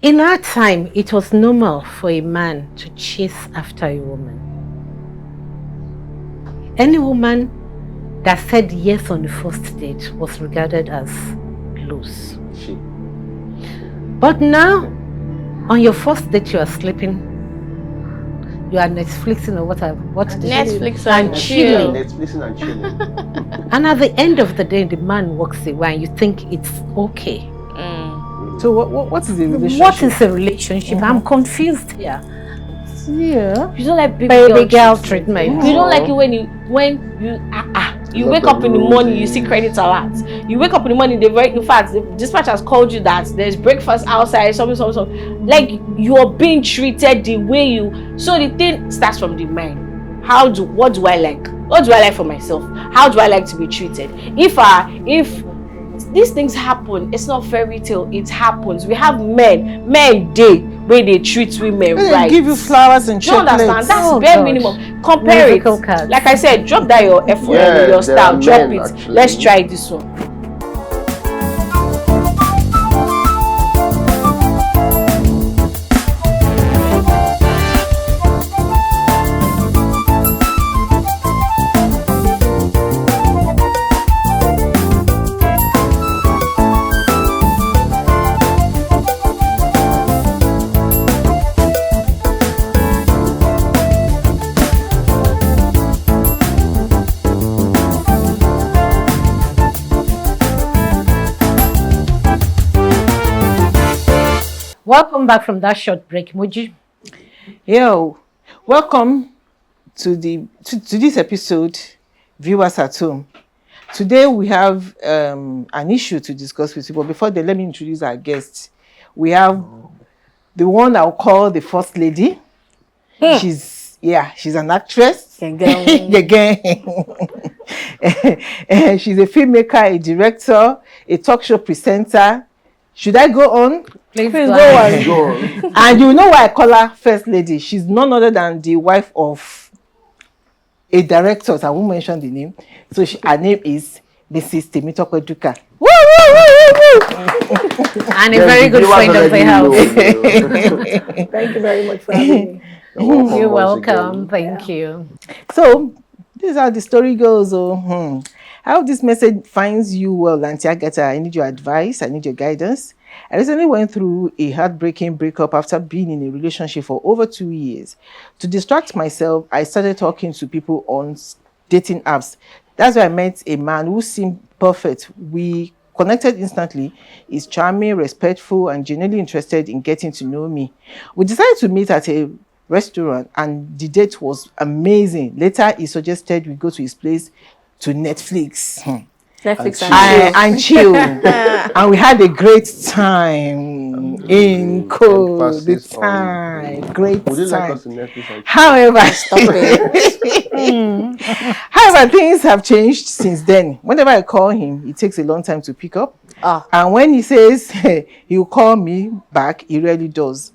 In our time, it was normal for a man to chase after a woman. Any woman that said yes on the first date was regarded as loose. But now, on your first date, you are sleeping. You are Netflixing or what Netflix and chill. Netflixing and chilling. And at the end of the day, the man walks away and you think it's okay. So what is the relationship? What is a relationship? I'm confused here. Yeah. You don't like Baby girl treatment. You don't like it when you wake up in the morning, you see credit alert. You wake up in the morning, in fact, the dispatch has called you that there's breakfast outside, something. Like you are being treated the way you. So the thing starts from the mind. What do I like? What do I like for myself? How do I like to be treated? If these things happen, it's not fairy tale, it happens. We have men day where they treat women right. They give you flowers and chocolates. You understand? That's bare minimum. Compare Musical it. cards. Like I said, drop that your effort, your style, drop it. Actually. Let's try this one. Welcome back from that short break, Muji. Yo, welcome to this episode, viewers at home. Today we have an issue to discuss with you, but before that, let me introduce our guest. We have the one I'll call the first lady. She's an actress. Again. She's a filmmaker, a director, a talk show presenter. Should I go on? Please go on. And you know why I call her first lady? She's none other than the wife of a director. I won't mention the name. So her name is Mrs. Temitope. Woo, woo, woo, woo. And a very good friend of the house. Thank you very much for having me. You're welcome. Thank you. So this is how the story goes. I hope this message finds you well, Auntie Agatha. I need your advice. I need your guidance. I recently went through a heartbreaking breakup after being in a relationship for over 2 years. To distract myself, I started talking to people on dating apps. That's where I met a man who seemed perfect. We connected instantly. He's charming, respectful, and genuinely interested in getting to know me. We decided to meet at a restaurant, and the date was amazing. Later, he suggested we go to his place to Netflix and chill. And we had a great time in code. The time, great time. However, however, things have changed since then. Whenever I call him, it takes a long time to pick up. And when he says he'll call me back, he rarely does.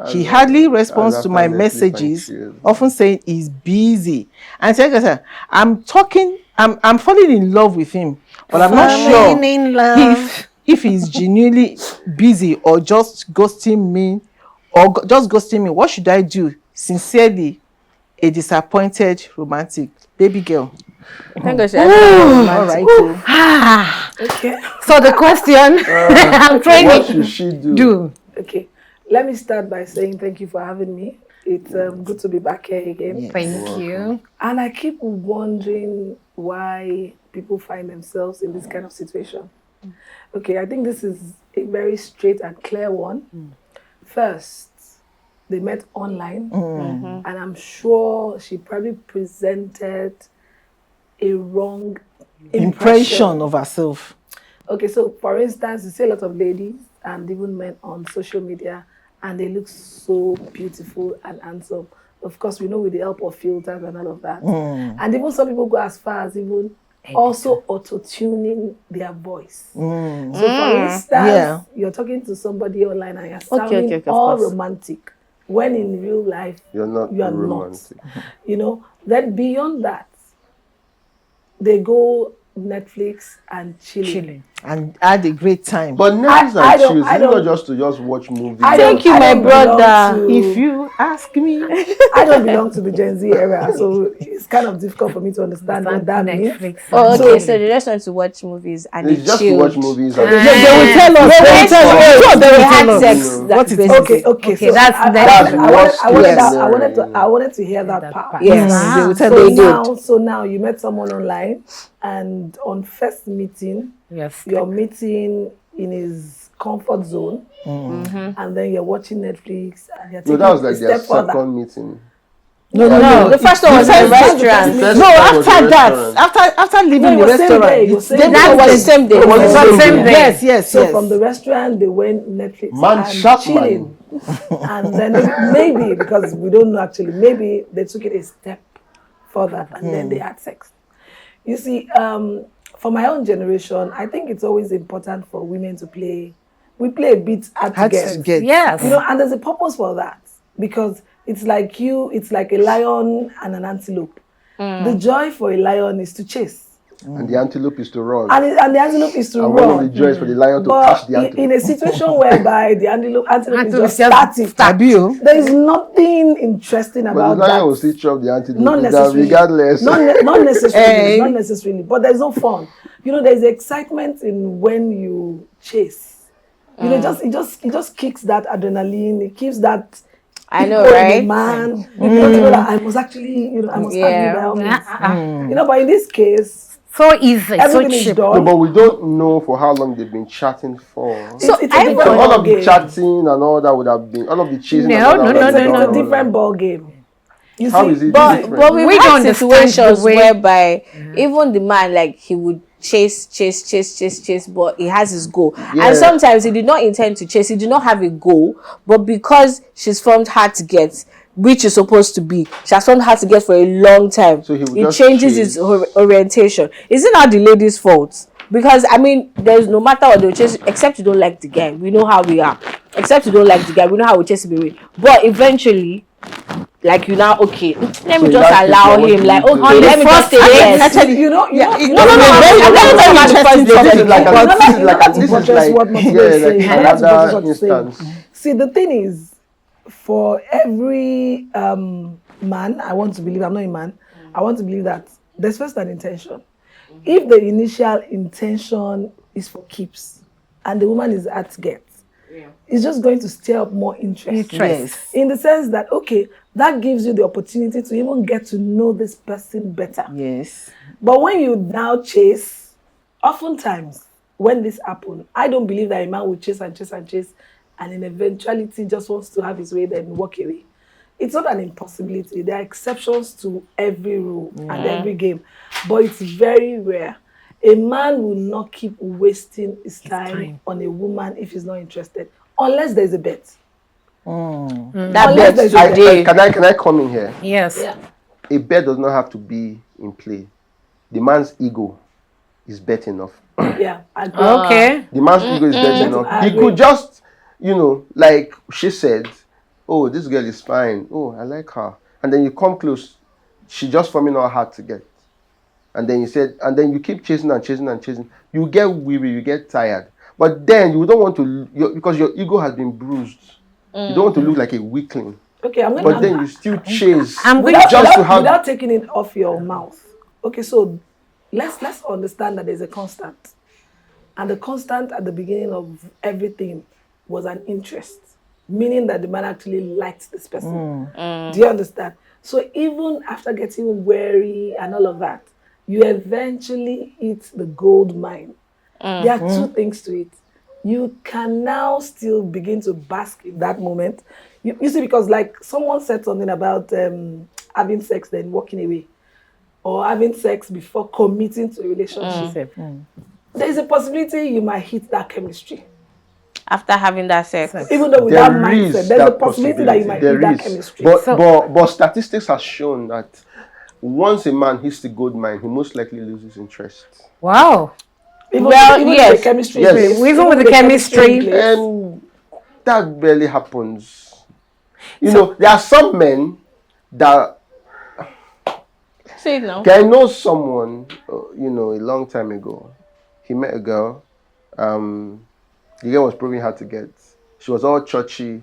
He hardly responds to my messages, often saying he's busy. And I'm falling in love with him, but I'm not sure if he's genuinely busy or just ghosting me. What should I do? Sincerely, a disappointed romantic baby girl. Thank God. All right. Okay. So the question, I'm trying what should she do? Okay. Let me start by saying thank you for having me. It's good to be back here again. Yes. Thank you. And I keep wondering why people find themselves in this kind of situation. Okay, I think this is a very straight and clear one. First, they met online, and I'm sure she probably presented a wrong impression of herself. Okay, so for instance, you see a lot of ladies and even men on social media, and they look so beautiful and handsome. Of course, we know with the help of filters and all of that. And even some people go as far as even also auto-tuning their voice. So for instance, you're talking to somebody online and you're sounding all romantic, when in real life, you're not romantic. You know, then beyond that, they go Netflix and chilling. And had a great time. But Netflix I and don't- chill, I it's don't- not just to just watch movies. Thank you, my don't belong brother. to- If you ask me, I don't belong to the Gen Z era, so it's kind of difficult for me to understand what that means. Netflix. Oh, okay, So- so they just want to watch movies and It's they just to chill. watch movies. And they will tell us. They They will tell us. Sure, they they will had tell us. sex. What it is. basically. Okay. Okay, So that's I worst wanted case that. scenario. I wanted to hear that That part. part. Yes, Wow. they will tell So they did. so now you met someone online, and on first meeting, Yes. you're meeting in his comfort zone, and then you're watching Netflix, and you're No, taking that was it like a their step further. second meeting. No, the first one was in a restaurant. First No, time was after a that, restaurant. after leaving No, it the was same restaurant, day, it was same then day. That was the same day. It was the same same day. day. Yes. So from the restaurant, they went Netflix Man, and sharp chilling. And then maybe, because we don't know actually, maybe they took it a step further and then they had sex. You see, for my own generation, I think it's always important for women to play. We play a bit hard to get. Yes. You know, and there's a purpose for that, because it's like a lion and an antelope. The joy for a lion is to chase. And the antelope is to run. And the antelope is to And run. one of the joys for the lion to But catch the antelope. in a situation whereby the antelope is Antelope just is just static, Abio. there is nothing interesting But about the lion that. will still chop the antelope. Not Is that necessarily. regardless. Not necessarily. Eh. Not necessarily. But there's no fun. You know, there's excitement in when you chase. You know, it just kicks that adrenaline. It keeps that. I know, people in right? the man, you know, to know that I must actually, I must have you by all means. You know, but in this case, So easy. everything So is cheap. No, done. but we don't know for how long they've been chatting for. It's a different So all ball of the game. chatting and all that would have been, all of the chasing No, and all that no, would no, have no, been no, done It's a all different that. ball game. You How see, is it But different? but we've We had don't understand the situations way- whereby even the man, like, he would chase, but he has his goal. Yeah. And sometimes he did not intend to chase, he did not have a goal, but because she's formed hard to get, which is supposed to be, she has formed hard to get for a long time. So he would it just changes chase. his orientation. Is it not the lady's fault? Because I mean, there's no matter what they'll chase, except you don't like the guy. We know how we are. Except you don't like the guy, we know how we chase him away. But eventually, like, you now, okay, let So me in just that case, allow what him, do like, you do? okay, let me just say yes. Actually, you know, No, I'm not talking about the first So this is date. like, But this is like, not to this is buttress like, what Motibo is yeah, saying. like Not to buttress another what he's saying. instance. See, the thing is, for every man, I want to believe, I'm not a man, I want to believe that there's first an intention. If the initial intention is for keeps and the woman is at get, it's just going to stir up more interest. Yes. In the sense that, okay, that gives you the opportunity to even get to know this person better. Yes. But when you now chase, oftentimes when this happens, I don't believe that a man will chase and chase and chase, and in eventuality just wants to have his way, then walk away. It's not an impossibility. There are exceptions to every rule and every game, but it's very rare. A man will not keep wasting his time on a woman if he's not interested, unless there's a bet. That Unless bet. there's a bet. Can I come in here? Yes. A bet does not have to be in play. The man's ego is bet enough. Yeah, I agree. Okay. The man's ego is bet enough. I He agree. could just, like she said, oh, this girl is fine. Oh, I like her. And then you come close, she just forming all hard to get. And then you keep chasing and chasing and chasing. You get weary, you get tired. But then you don't want to, because your ego has been bruised. You don't want to look like a weakling. Okay, I'm going But then you still chase without taking it off your mouth. Okay, so let's understand that there's a constant. And the constant at the beginning of everything was an interest, meaning that the man actually liked this person. Do you understand? So even after getting weary and all of that, you eventually hit the gold mine. There are two things to it. You can now still begin to bask in that moment. You see, because like someone said something about having sex then walking away, or having sex before committing to a relationship. There is a possibility you might hit that chemistry. After having that sex. Even though with There that mindset, is there's a that possibility that you might possibility. hit There that is. chemistry. But statistics have shown that once a man hits the gold mine, he most likely loses interest. Wow. Even Well, with yes. the chemistry, Yes. in place, Even with the chemistry. in place. And that barely happens. There are some men that Say it now. Okay, I know someone, you know, a long time ago. He met a girl. The girl was proving hard to get. She was all churchy.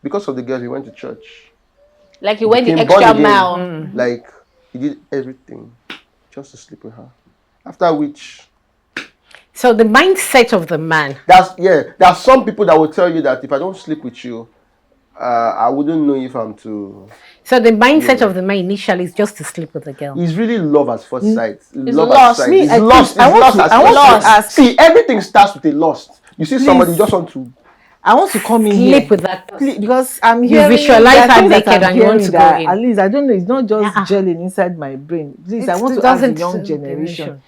Because of the girl, he went to church. Like he went the Became born extra again. mile. Like, he did everything just to sleep with her. After which... So the mindset of the man. There are some people that will tell you that if I don't sleep with you, I wouldn't know if I'm to... So the mindset of the man initially is just to sleep with the girl. He's really love at first sight. It's lost. He's lost. I want to ask. See, everything starts with a lost. You see somebody, you just want to... I want to come in Sleep here with that person. because I'm You hearing visualize her naked I'm and you want hearing to go that, in. At least I don't know. It's not just gelling inside my brain. Please, I want to ask the young generation.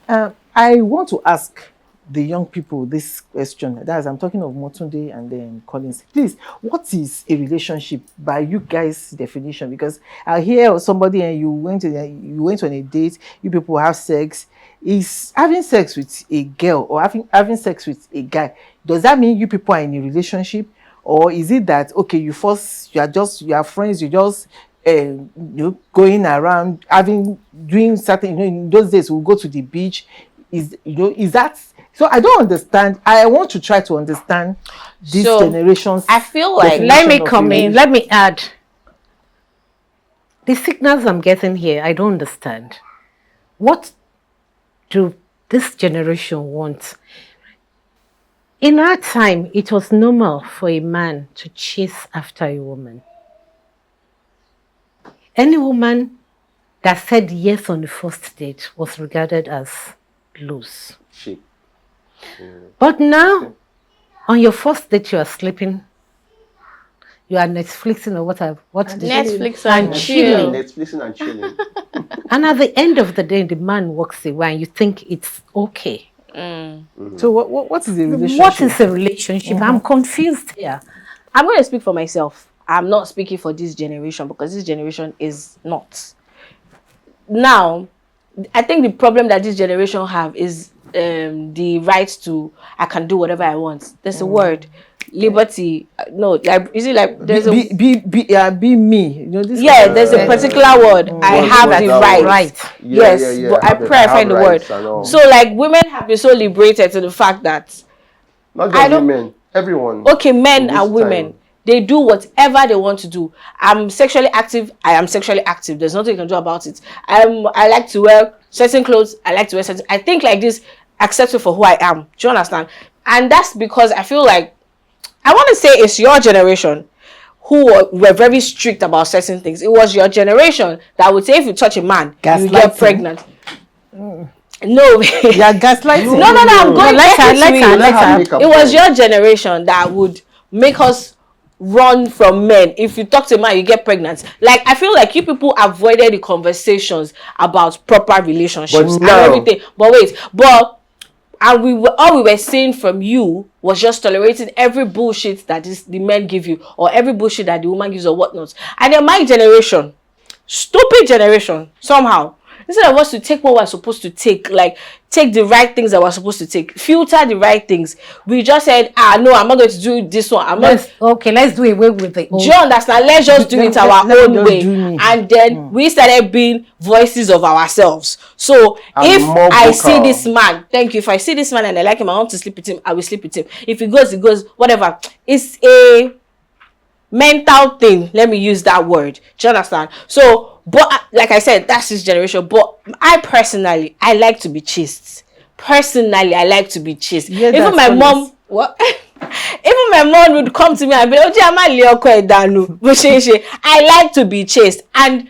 I want to ask the young people this question. That is, I'm talking of Motunde and then Collins. Please, what is a relationship by you guys' definition? Because I hear somebody and you went on a date. You people have sex. Is having sex with a girl or having sex with a guy, does that mean you people are in a relationship, or is it that okay, you are friends, you just going around doing certain, in those days we'll go to the beach, is that so? I don't understand. I want to try to understand this generation's. I feel like let me come in. Let me add. The signals I'm getting here, I don't understand. What do this generation want? In our time, it was normal for a man to chase after a woman. Any woman that said yes on the first date was regarded as loose. But now, on your first date, you are sleeping. You are Netflixing or what Netflix and chilling. Netflixing and chilling. And at the end of the day, the man walks away and you think it's okay. So what is a relationship? What is a relationship? I'm confused here. I'm going to speak for myself. I'm not speaking for this generation because this generation is not. Now, I think the problem that this generation have is the right to, I can do whatever I want. There's a word. Liberty, no, like is it like there's be me, this there's a particular word. I have the right. Yes, but I pray I find the word. So like women have been so liberated to the fact that not just women, everyone. Okay, men and women, they do whatever they want to do. I'm sexually active. I am sexually active. There's nothing you can do about it. I like to wear certain clothes. I like to wear certain. I think like this, accept it for who I am. Do you understand? And that's because I feel like I want to say it's your generation who were very strict about certain things. It was your generation that would say if you touch a man, you get pregnant. No, yeah, gaslighting. No. I'm going to it was your generation that would make us run from men. If you talk to a man, you get pregnant. Like I feel like you people avoided the conversations about proper relationships and everything. And all we were seeing from you was just tolerating every bullshit that the men give you or every bullshit that the woman gives or whatnot. And then my generation, stupid generation, somehow, instead of us to take what we're supposed to take, like take the right things that we're supposed to take, filter the right things, we just said, no, I'm not going to do this one. Let's do away with the old. Do you understand? Let's just do it our own way. And then we started being voices of ourselves. So if I see this man, if I see this man and I like him, I want to sleep with him, I will sleep with him. If he goes, whatever. It's a mental thing. Let me use that word. Do you understand? So, but like I said, that's his generation. But I personally, I like to be chased. Personally, I like to be chased. Yeah, even my mom, even my mom would come to me and be like, I like to be chased. And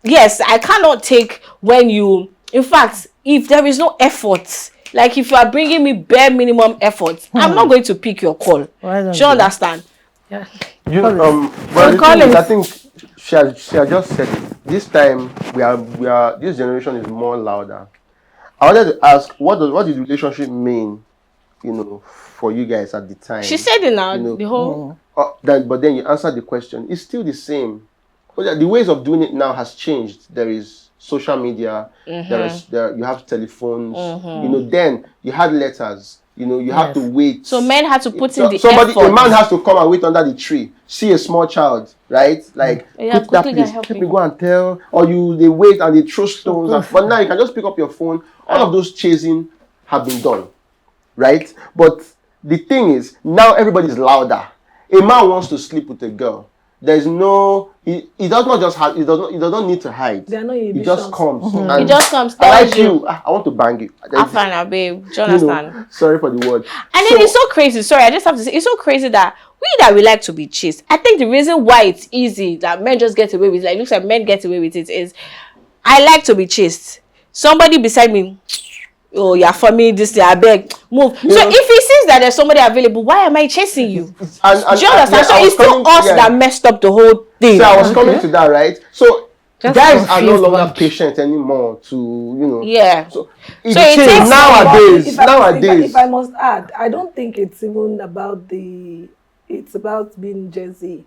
yes, I cannot take when you, in fact, if there is no effort, like if you are bringing me bare minimum effort, I'm not going to pick your call. Do you understand? Yeah. I think she has just said it. This time we are this generation is more louder. I wanted to ask, what did relationship mean, for you guys at the time? She said it now, the whole but then you answered the question. It's still the same. But the ways of doing it now has changed. There is social media, you have telephones, then you had letters. You know, you have to wait. So men had to put in the somebody, effort. a man has to come and wait under the tree, see a small child, right? Like, put that place, let me go and tell, or they wait and they throw stones. But now you can just pick up your phone. All of those chasing have been done, right? But the thing is, now everybody's louder. A man wants to sleep with a girl. There's no, he does not just have, he does not need to hide. There are no inhibitions. He just comes. And he just comes, I like you. I want to bang you. Afana, babe. Do you understand? Know, sorry for the word. And then it's so crazy. Sorry, I just have to say, it's so crazy that we like to be chased. I think the reason why it's easy that men just get away with it, like, it looks like men get away with it, is I like to be chased. Somebody beside me, oh, you're for me, this thing, I beg, move. So if he sees that there's somebody available, why am I chasing you? Do you understand? So it's still us that messed up the whole thing. So I was coming to that, right? So just guys are no longer patient anymore to, you know. Yeah. So it takes nowadays. If I must add, I don't think it's even about it's about being Gen Z.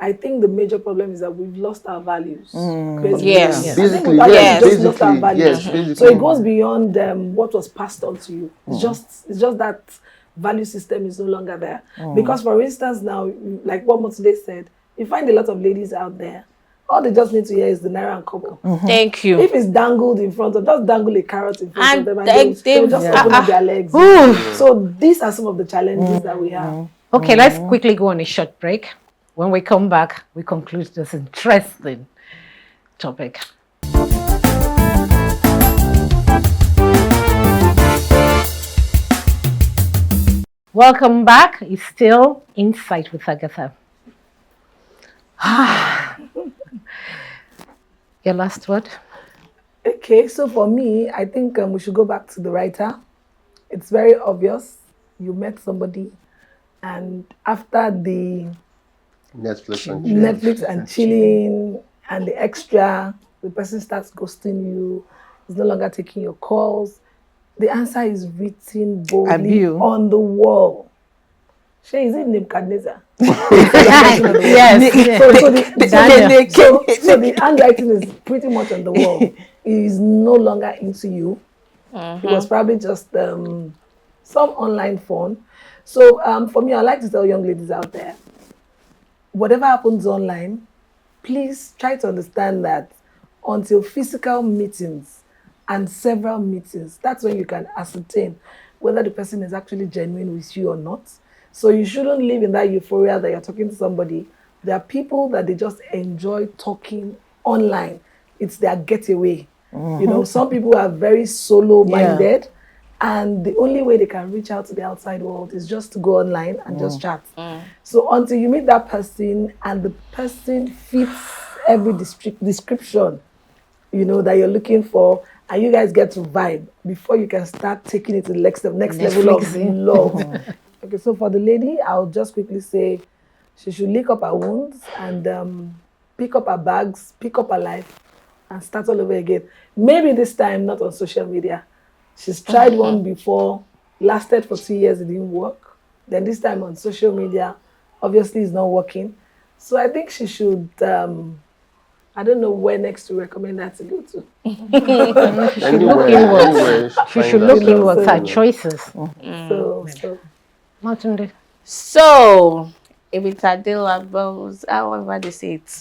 I think the major problem is that we've lost our values. Yes. Basically, lost our values. Basically. So it goes beyond what was passed on to you. It's just that value system is no longer there. Because for instance now, like what Motunde said, you find a lot of ladies out there, all they just need to hear is the naira and kobo. Thank you. If it's dangled in front of, just dangle a carrot in front of them and they'll just open up their legs. So these are some of the challenges that we have. Okay, let's quickly go on a short break. When we come back, we conclude this interesting topic. Welcome back. It's still Insight with Agatha. Your last word? Okay, so for me, I think we should go back to the writer. It's very obvious. You met somebody, and after the Netflix and chilling and the extra, the person starts ghosting you, is no longer taking your calls. The answer is written boldly on the wall. She is in Nebuchadnezzar. Yes. So the handwriting is pretty much on the wall. He is no longer into you. It was probably just some online phone. So for me, I like to tell young ladies out there, whatever happens online, please try to understand that until physical meetings and several meetings, that's when you can ascertain whether the person is actually genuine with you or not. So you shouldn't live in that euphoria that you're talking to somebody. There are people that they just enjoy talking online. It's their getaway. You know, some people are very solo-minded, and the only way they can reach out to the outside world is just to go online and just chat. So until you meet that person and the person fits every description, you know, that you're looking for, and you guys get to vibe before you can start taking it to the next level of love. Okay, so for the lady, I'll just quickly say she should lick up her wounds and pick up her bags, pick up her life, and start all over again. Maybe this time not on social media. She's tried one before, lasted for 2 years, it didn't work. Then this time on social media, obviously it's not working. So I think she should, I don't know where next to recommend her to go to. She should look inwards at choices. So, if it's a deal about however they say it,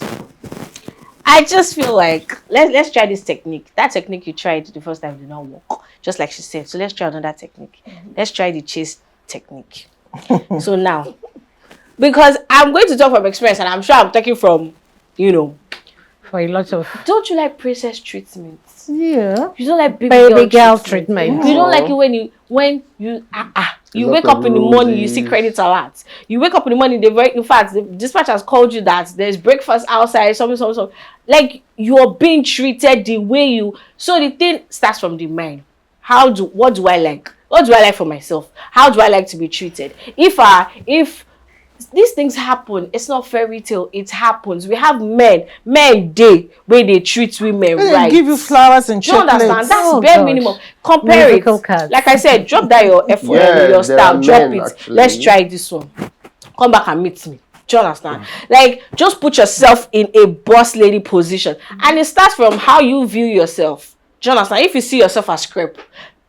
I just feel like let's try this technique. That technique you tried the first time did not work, just like she said. So let's try another technique. Let's try the chase technique. So now, because I'm going to talk from experience, and I'm sure I'm talking from, you know, for a lot of. Don't you like princess treatments? Yeah. You don't like baby girl treatment. You don't like it when you wake up in the morning, you see credit alerts. You wake up in the morning, in fact, the dispatch has called you that there's breakfast outside, something. Like, you're being treated the way you. So the thing starts from the mind. What do I like? What do I like for myself? How do I like to be treated? If these things happen, it's not fairy tale, it happens. We have men day where they treat women right. They give you flowers and chocolates. You understand? That's bare minimum. Compare Musical it. cards. Like I said, drop that your effort and your style. Drop it. Actually. Let's try this one. Come back and meet me. Do you understand? Like, just put yourself in a boss lady position. And it starts from how you view yourself. Do you understand? If you see yourself as crap,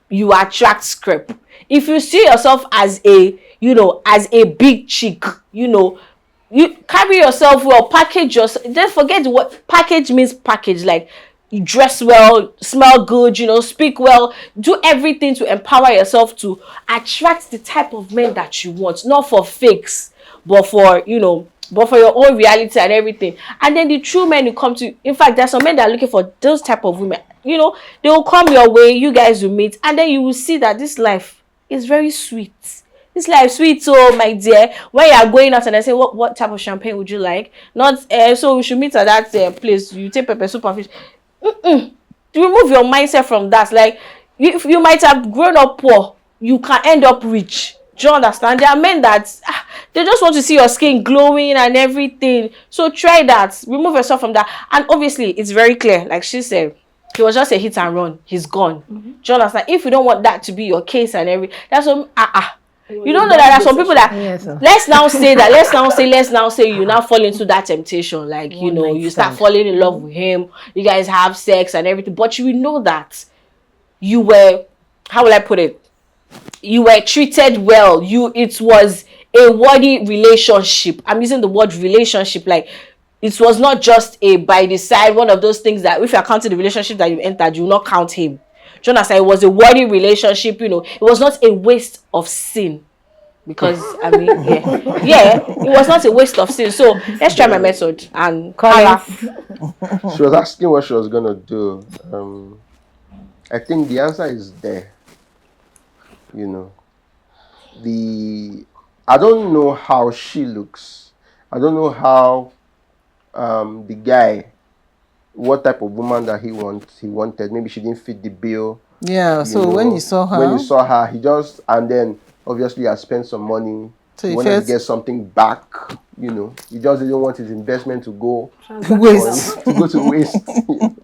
you attract scrap. If you see yourself as a, as a big chick, you carry yourself well, package yourself. Don't forget what package means. Package, like you dress well, smell good, speak well, do everything to empower yourself to attract the type of men that you want, not for fakes, but for your own reality and everything. And then the true men who come to, in fact, there's some men that are looking for those type of women. They will come your way, you guys will meet, and then you will see that this life is very sweet. This life sweet, so my dear, when you are going out and I say, what type of champagne would you like? Not so we should meet at that place. You take pepper soup and fish. Remove your mindset from that. Like you might have grown up poor, you can end up rich. Do you understand? There are men that they just want to see your skin glowing and everything. So try that. Remove yourself from that. And obviously, it's very clear. Like she said, he was just a hit and run. He's gone. Do you understand? If you don't want that to be your case and that's what you don't know that there are some people that let's now say you now fall into that temptation, like you start falling in love with him, you guys have sex and everything, but you will know that you were, how will I put it, you were treated well, it was a worthy relationship. I'm using the word relationship, like it was not just a by the side, one of those things that if you're counting the relationship that you entered, you will not count him. Do you understand? It was a worthy relationship, it was not a waste of sin. Because it was not a waste of sin. So let's try my method and call. She was asking what she was gonna do. I think the answer is there. I don't know how she looks. I don't know how the guy, what type of woman that he wanted. Maybe she didn't fit the bill. Yeah, so when you saw her, he just, and then obviously I spent some money. So he wanted to get something back. He just didn't want his investment to go to waste.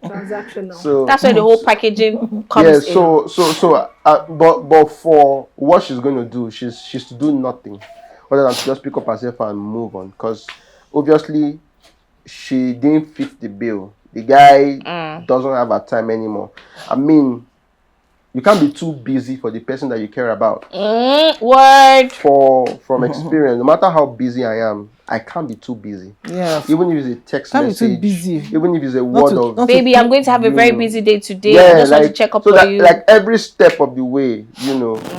Transactional. So that's why the whole packaging comes in. But for what she's going to do, she's to do nothing other than to just pick up herself and move on. Because obviously she didn't fit the bill. The guy doesn't have her time anymore. I mean, you can't be too busy for the person that you care about. Word. From experience, no matter how busy I am, I can't be too busy. Yeah. Even if it's a text message, be too busy. Even if it's a word of baby, I'm going to have a very busy day today. Yeah, I just want to check up so on that, you. like every step of the way,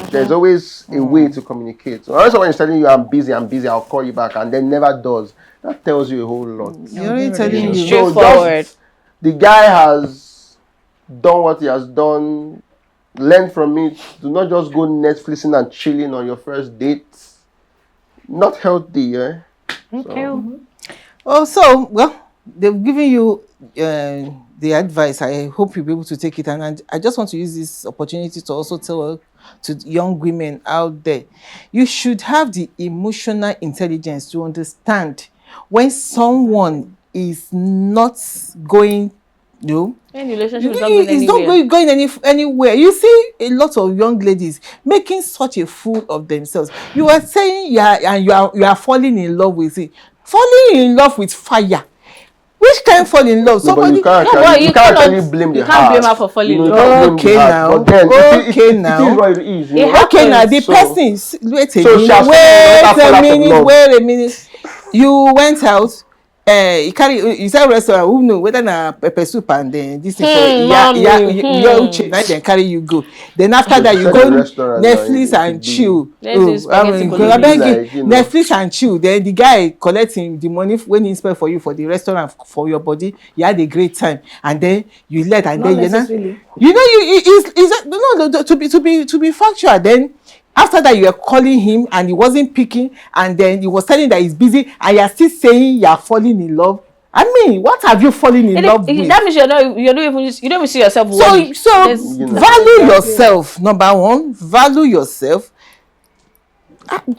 there's always a way to communicate. So when someone is telling you I'm busy, I'll call you back, and then never does, that tells you a whole lot. You're already telling you. Straightforward. The guy has done what he has done. Learn from it. Do not just go Netflixing and chilling on your first date. Not healthy, eh? So. Well, they've given you the advice. I hope you'll be able to take it. And I just want to use this opportunity to also tell to young women out there, you should have the emotional intelligence to understand when someone is not going, it's not going anywhere. You see a lot of young ladies making such a fool of themselves. You are saying you are falling in love with it. Falling in love with fire. Which kind fall in love? Somebody, you can't actually blame the heart. You can't blame her for falling in love. Okay now. Okay now. The person. Wait a minute. You went out. You said restaurant, who know whether na pepper soup and then this thing then carry you go. Then after that you go Netflix and chill. Netflix and chill. Then the guy collecting the money when he spent for you for the restaurant for your body. You had a great time, and then you let and then to be factual. Then after that, you were calling him and he wasn't picking, and then he was telling that he's busy, and you're still saying you're falling in love. I mean, what have you fallen in love with? That means you don't even see yourself. So value yourself. Number one, value yourself.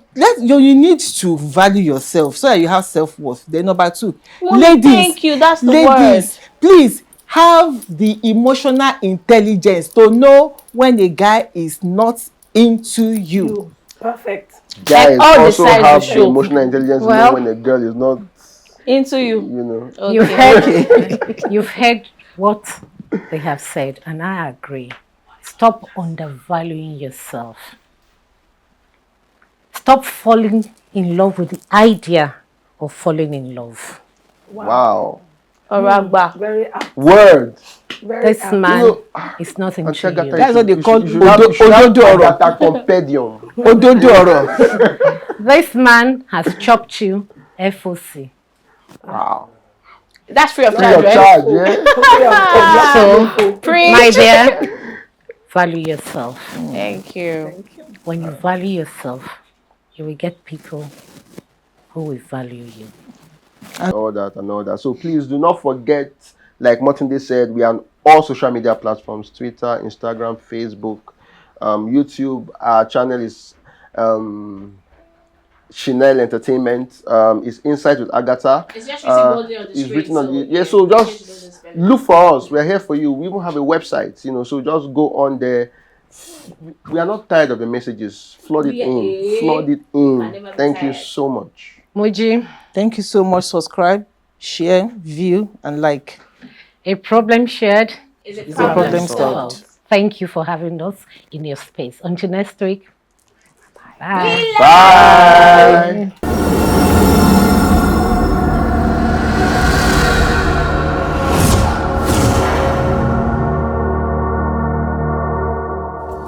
You need to value yourself so that you have self-worth. Then number two, ladies, thank you. That's the word. Please have the emotional intelligence to know when a guy is not into you. Perfect. Guys also have the emotional intelligence to know when a girl is not into you. Okay. You've heard what they have said, and I agree. Stop undervaluing yourself. Stop falling in love with the idea of falling in love. Wow. Oragba. Very apt. Word. Very This apt. man know, is nothing Auntie to Agatha, you. That's what they call you should have Ododo Oro. Agatha compendium. Ododo Oro. This man has chopped you FOC. Wow. That's free of Free charge, of right? charge, yeah. So, Preach. my dear, value yourself. Thank you. Thank you. When you value yourself, you will get people who will value you. And all that. So please do not forget, like Martin said, we are on all social media platforms: Twitter, Instagram, Facebook, YouTube. Our channel is Chanel Entertainment. Is Insight with Agatha. It's just written boldly on the It's screen. written on So the So just look for us. We're here for you. We even have a website, so just go on there. We are not tired of the messages. Flood it in. Thank you so much. Moji, Thank you so much. Subscribe, share, view, and like. a problem shared Is Is a problem solved. solved. Thank you for having us in your space. Until next week. Bye. Bye.